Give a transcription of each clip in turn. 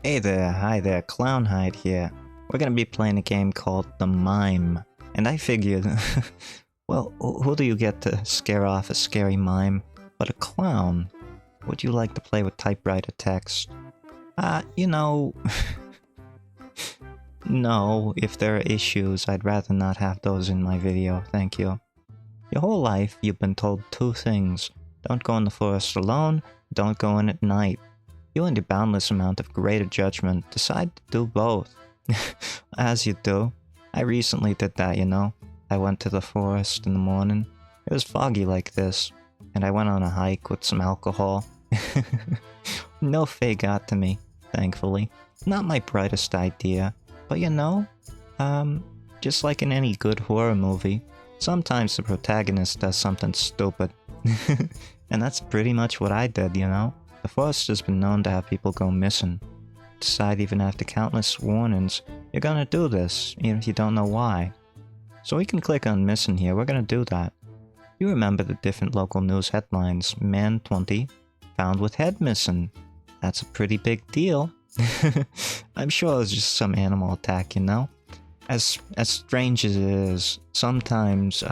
Hey there, hi there, Clown Hyde here. We're gonna be playing a game called The Mime. And I figured, well, who do you get to scare off a scary mime but a clown? Would you like to play with typewriter text? You know... No, if there are issues, I'd rather not have those in my video, thank you. Your whole life, you've been told two things. Don't go in the forest alone, don't go in at night. You and your boundless amount of greater judgment decide to do both. As you do. I recently did that, you know. I went to the forest in the morning. It was foggy like this, and I went on a hike with some alcohol. No Faye got to me, thankfully. Not my brightest idea, but you know, just like in any good horror movie, sometimes the protagonist does something stupid. And that's pretty much what I did, you know. The forest has been known to have people go missing. Decide even after countless warnings, you're gonna do this, even if you don't know why. So we can click on missing here, we're gonna do that. You remember the different local news headlines. Man 20, found with head missing. That's a pretty big deal. I'm sure it was just some animal attack, you know? As strange as it is, sometimes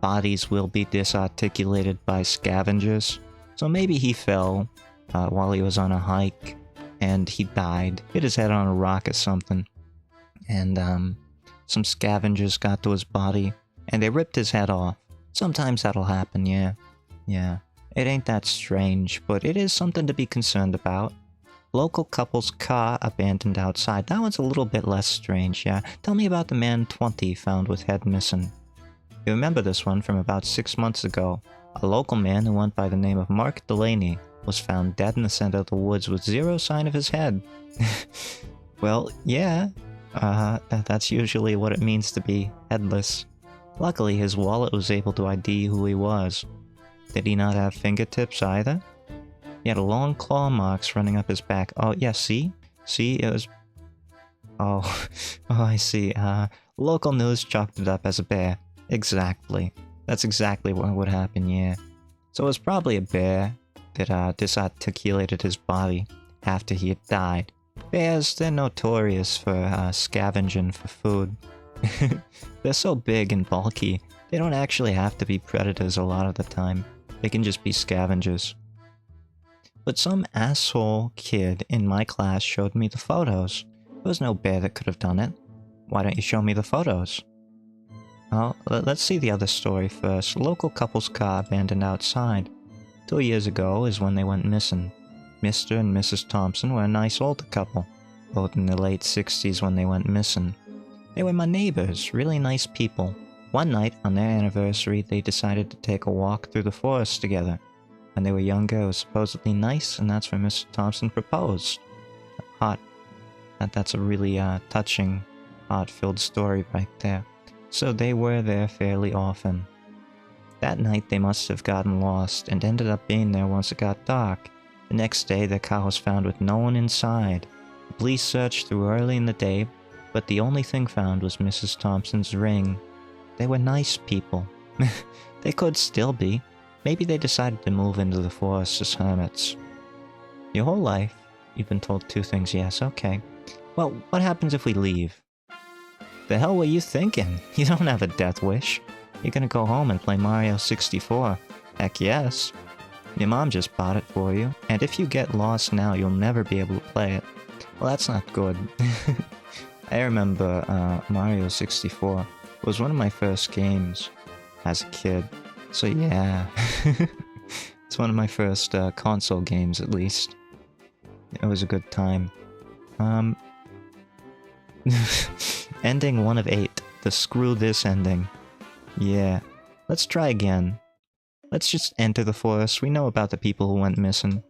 bodies will be disarticulated by scavengers. So maybe he fell while he was on a hike, and he died, hit his head on a rock or something, and some scavengers got to his body, and they ripped his head off. Sometimes that'll happen, yeah. Yeah. It ain't that strange, but it is something to be concerned about. Local couple's car abandoned outside. That one's a little bit less strange, yeah. Tell me about the man 20 found with head missing. You remember this one from about 6 months ago. A local man who went by the name of Mark Delaney was found dead in the center of the woods with zero sign of his head. Well, yeah, that's usually what it means to be headless. Luckily, his wallet was able to ID who he was. Did he not have fingertips either? He had long claw marks running up his back. Oh, yeah, see? See, it was... Oh, oh, I see. Local news chalked it up as a bear. Exactly. That's exactly what would happen, yeah. So it was probably a bear that disarticulated his body after he had died. Bears, they're notorious for scavenging for food. They're so big and bulky, they don't actually have to be predators a lot of the time. They can just be scavengers. But some asshole kid in my class showed me the photos. There was no bear that could have done it. Why don't you show me the photos? Well, let's see the other story first. A local couple's car abandoned outside. 2 years ago is when they went missing. Mr. and Mrs. Thompson were a nice older couple, both in their late 60s when they went missing. They were my neighbors, really nice people. One night, on their anniversary, they decided to take a walk through the forest together. When they were younger, it was supposedly nice, and that's where Mr. Thompson proposed. Hot. That's a really touching, heart-filled story right there. So they were there fairly often. That night they must have gotten lost and ended up being there once it got dark. The next day their car was found with no one inside. The police searched through early in the day, but the only thing found was Mrs. Thompson's ring. They were nice people. They could still be. Maybe they decided to move into the forest as hermits. Your whole life, you've been told two things, yes, okay. Well, what happens if we leave? The hell were you thinking? You don't have a death wish. You're gonna go home and play Mario 64. Heck yes. Your mom just bought it for you, and if you get lost now, you'll never be able to play it. Well, that's not good. I remember Mario 64 was one of my first games as a kid. So yeah, it's one of my first console games at least. It was a good time. Ending 1 of 8. The screw this ending. Yeah. Let's try again. Let's just enter the forest. We know about the people who went missing.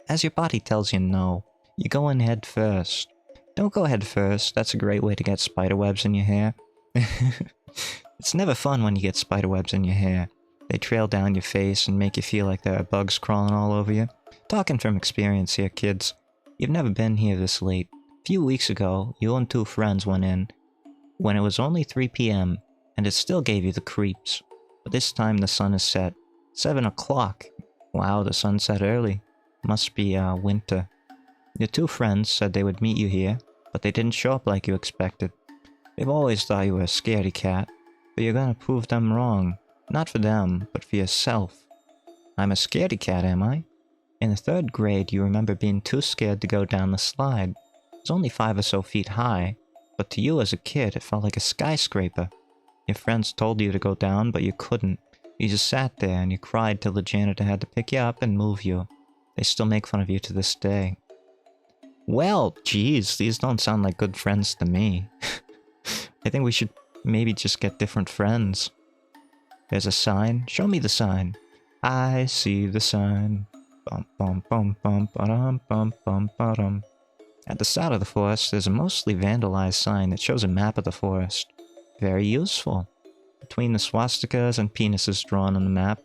As your body tells you no, you go in head first. Don't go head first. That's a great way to get spiderwebs in your hair. It's never fun when you get spiderwebs in your hair. They trail down your face and make you feel like there are bugs crawling all over you. Talking from experience here, kids. You've never been here this late. A few weeks ago, you and 2 friends went in when it was only 3 p.m., and it still gave you the creeps. But this time the sun is set. 7 o'clock. Wow, the sun set early. Must be winter. Your two friends said they would meet you here, but they didn't show up like you expected. They've always thought you were a scaredy cat, but you're gonna prove them wrong. Not for them, but for yourself. I'm a scaredy cat, am I? In the 3rd grade, you remember being too scared to go down the slide. It was only 5 or so feet high, but to you as a kid, it felt like a skyscraper. Your friends told you to go down, but you couldn't. You just sat there and you cried till the janitor had to pick you up and move you. They still make fun of you to this day. Well, geez, these don't sound like good friends to me. I think we should maybe just get different friends. There's a sign. Show me the sign. I see the sign. Bum bum bum bum ba-dum bum bum ba-dum. At the start of the forest, there's a mostly vandalized sign that shows a map of the forest. Very useful. Between the swastikas and penises drawn on the map,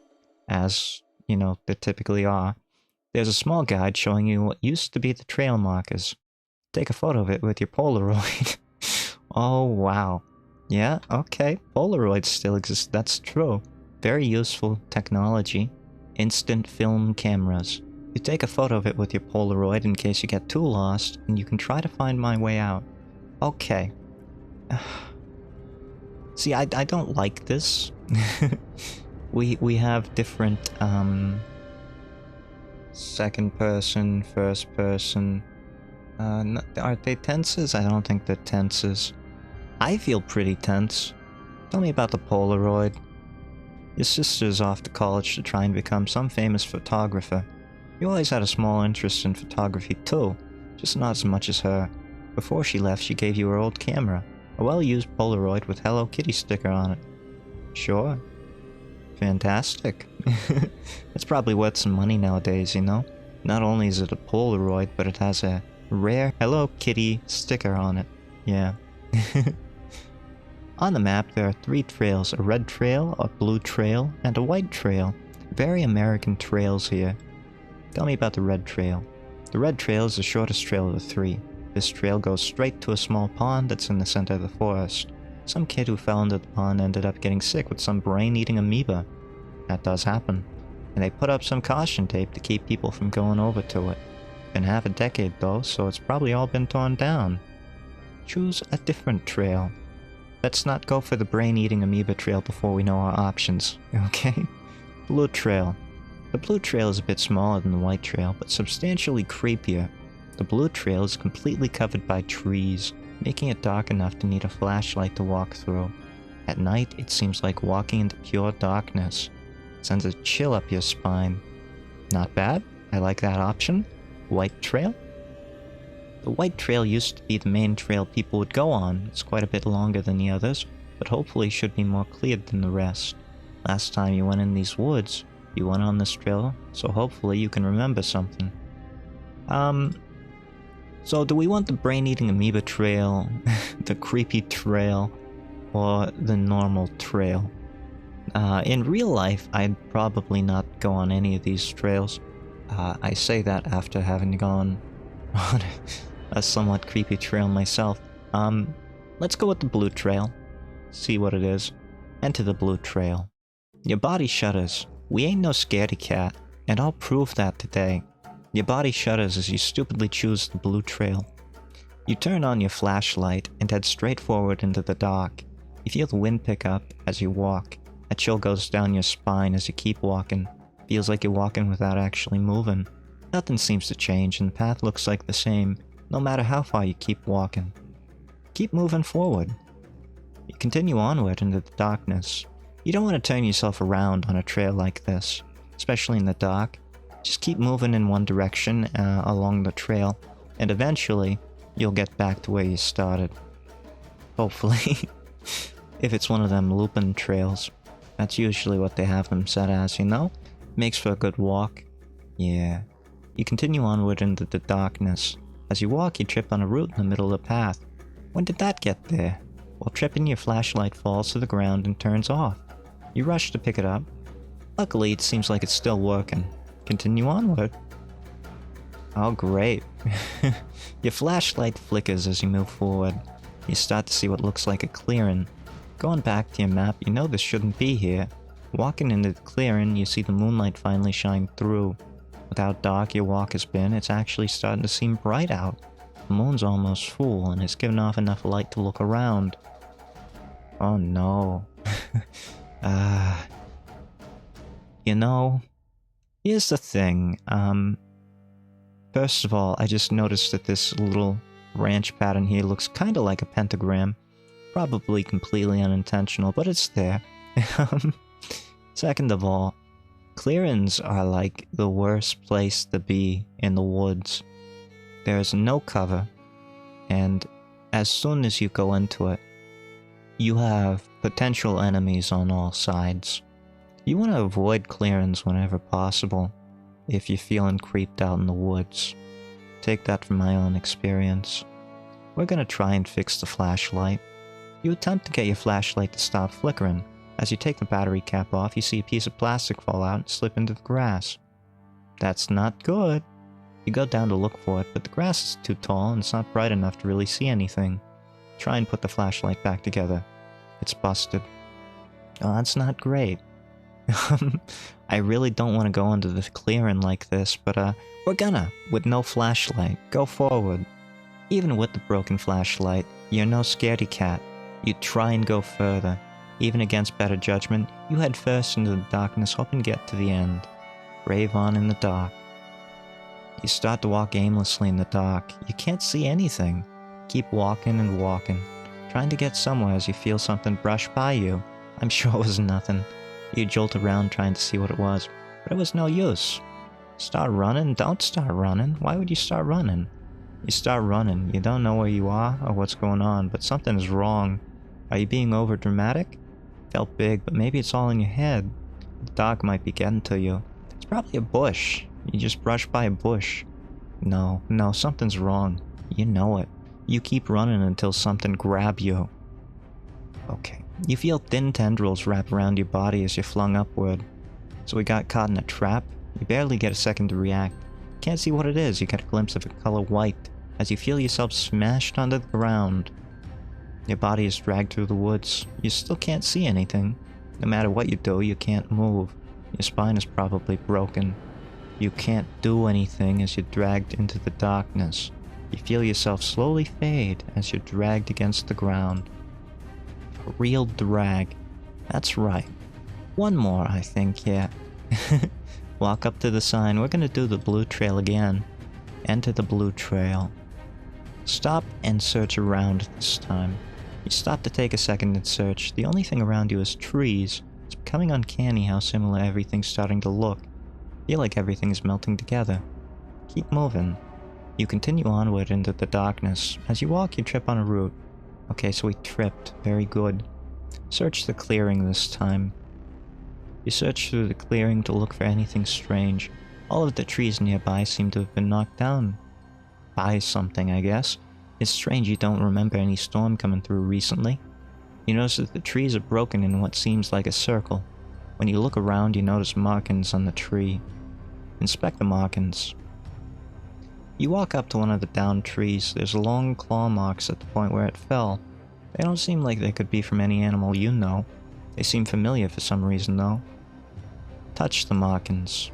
as, you know, there typically are, there's a small guide showing you what used to be the trail markers. Take a photo of it with your Polaroid. Oh, wow. Yeah, okay. Polaroids still exist. That's true. Very useful technology. Instant film cameras. You take a photo of it with your Polaroid in case you get too lost, and you can try to find my way out. Okay. See, I don't like this. we have different, second person, first person. Are they tenses? I don't think they're tenses. I feel pretty tense. Tell me about the Polaroid. Your sister's off to college to try and become some famous photographer. You always had a small interest in photography too, just not as much as her. Before she left, she gave you her old camera, a well-used Polaroid with Hello Kitty sticker on it. Sure. Fantastic. It's probably worth some money nowadays, you know? Not only is it a Polaroid, but it has a rare Hello Kitty sticker on it. Yeah. On the map, there are 3 trails, a red trail, a blue trail, and a white trail. Very American trails here. Tell me about the red trail. The red trail is the shortest trail of the 3. This trail goes straight to a small pond that's in the center of the forest. Some kid who fell into the pond ended up getting sick with some brain-eating amoeba. That does happen. And they put up some caution tape to keep people from going over to it. Been half a decade though, so it's probably all been torn down. Choose a different trail. Let's not go for the brain-eating amoeba trail before we know our options, okay? Blue trail. The blue trail is a bit smaller than the white trail, but substantially creepier. The blue trail is completely covered by trees, making it dark enough to need a flashlight to walk through. At night, it seems like walking into pure darkness. It sends a chill up your spine. Not bad. I like that option. White trail? The white trail used to be the main trail people would go on. It's quite a bit longer than the others, but hopefully should be more cleared than the rest. Last time you went in these woods, you went on this trail, so hopefully you can remember something. So do we want the brain-eating amoeba trail, the creepy trail, or the normal trail? In real life, I'd probably not go on any of these trails. I say that after having gone on a somewhat creepy trail myself. Let's go with the blue trail. See what it is. Enter the blue trail. Your body shudders. We ain't no scaredy cat, and I'll prove that today. Your body shudders as you stupidly choose the blue trail. You turn on your flashlight and head straight forward into the dark. You feel the wind pick up as you walk. A chill goes down your spine as you keep walking. Feels like you're walking without actually moving. Nothing seems to change and the path looks like the same, no matter how far you keep walking. Keep moving forward. You continue onward into the darkness. You don't want to turn yourself around on a trail like this, especially in the dark. Just keep moving in one direction along the trail, and eventually, you'll get back to where you started. Hopefully. If it's one of them looping trails. That's usually what they have them set as, you know? Makes for a good walk. Yeah. You continue onward into the darkness. As you walk, you trip on a root in the middle of the path. When did that get there? While tripping, your flashlight falls to the ground and turns off. You rush to pick it up. Luckily, it seems like it's still working. Continue onward. Oh, great. Your flashlight flickers as you move forward. You start to see what looks like a clearing. Going back to your map, you know this shouldn't be here. Walking into the clearing, you see the moonlight finally shine through. With how dark your walk has been, it's actually starting to seem bright out. The moon's almost full, and it's given off enough light to look around. Oh no. You know, here's the thing. First of all, I just noticed that this little branch pattern here looks kind of like a pentagram. Probably completely unintentional, but it's there. Second of all, clearings are like the worst place to be in the woods. There's no cover, and as soon as you go into it, you have potential enemies on all sides. You want to avoid clearings whenever possible, if you're feeling creeped out in the woods. Take that from my own experience. We're gonna try and fix the flashlight. You attempt to get your flashlight to stop flickering. As you take the battery cap off, you see a piece of plastic fall out and slip into the grass. That's not good. You go down to look for it, but the grass is too tall and it's not bright enough to really see anything. Try and put the flashlight back together. It's busted. Oh, that's not great. I really don't want to go into the clearing like this, but we're gonna, with no flashlight. Go forward. Even with the broken flashlight, you're no scaredy cat. You try and go further. Even against better judgment, you head first into the darkness, hoping to get to the end. Brave on in the dark. You start to walk aimlessly in the dark. You can't see anything. Keep walking and walking, trying to get somewhere as you feel something brush by you. I'm sure it was nothing. You jolt around trying to see what it was, but it was no use. Start running? Don't start running. Why would you start running? You start running. You don't know where you are or what's going on, but something is wrong. Are you being over dramatic? Felt big, but maybe it's all in your head. The dark might be getting to you. It's probably a bush. You just brushed by a bush. No, something's wrong. You know it. You keep running until something grabs you. Okay. You feel thin tendrils wrap around your body as you're flung upward. So we got caught in a trap? You barely get a second to react. Can't see what it is. You get a glimpse of a color white as you feel yourself smashed onto the ground. Your body is dragged through the woods. You still can't see anything. No matter what you do, you can't move. Your spine is probably broken. You can't do anything as you're dragged into the darkness. You feel yourself slowly fade as you're dragged against the ground. A real drag. That's right. One more, I think, yeah. Walk up to the sign. We're gonna do the blue trail again. Enter the blue trail. Stop and search around this time. You stop to take a second and search. The only thing around you is trees. It's becoming uncanny how similar everything's starting to look. Feel like everything's melting together. Keep moving. You continue onward into the darkness. As you walk, you trip on a root. Okay, so we tripped. Very good. Search the clearing this time. You search through the clearing to look for anything strange. All of the trees nearby seem to have been knocked down. By something, I guess. It's strange you don't remember any storm coming through recently. You notice that the trees are broken in what seems like a circle. When you look around, you notice markings on the tree. Inspect the markings. You walk up to one of the downed trees. There's long claw marks at the point where it fell. They don't seem like they could be from any animal you know. They seem familiar for some reason, though. Touch the markings.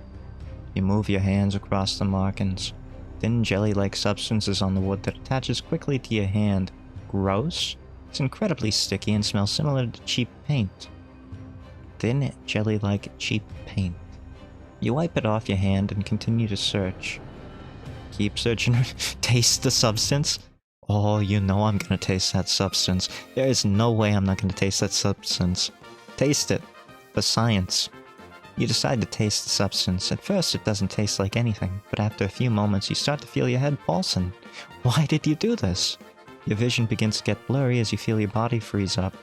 You move your hands across the markings. Thin jelly-like substances on the wood that attaches quickly to your hand. Gross? It's incredibly sticky and smells similar to cheap paint. Thin, jelly-like cheap paint. You wipe it off your hand and continue to search. Keep searching. Taste the substance? Oh, you know I'm gonna taste that substance. There is no way I'm not gonna taste that substance. Taste it. For science. You decide to taste the substance. At first it doesn't taste like anything, but after a few moments you start to feel your head pulsing. Why did you do this? Your vision begins to get blurry as you feel your body freeze up.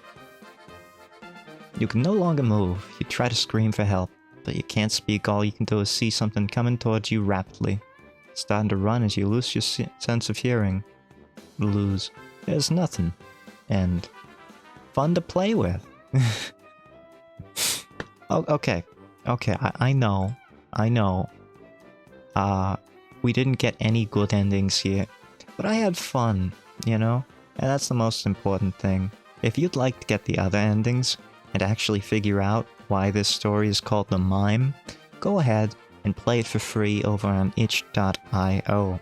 You can no longer move. You try to scream for help, but you can't speak. All you can do is see something coming towards you rapidly. Starting to run as you lose your sense of hearing. Lose. There's nothing. And fun to play with. Oh, okay. Okay, I know. We didn't get any good endings here. But I had fun, you know? And that's the most important thing. If you'd like to get the other endings, and actually figure out why this story is called The Mime, go ahead and play it for free over on itch.io.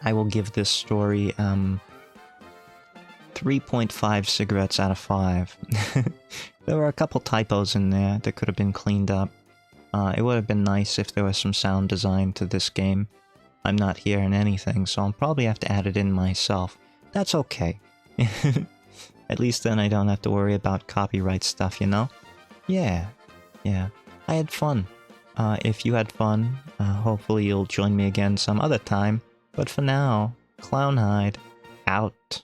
I will give this story 3.5 cigarettes out of 5. There were a couple typos in there that could have been cleaned up. It would have been nice if there was some sound design to this game. I'm not hearing anything, so I'll probably have to add it in myself. That's okay. At least then I don't have to worry about copyright stuff, you know? Yeah. I had fun. If you had fun, hopefully you'll join me again some other time. But for now, Clown Hyde, out.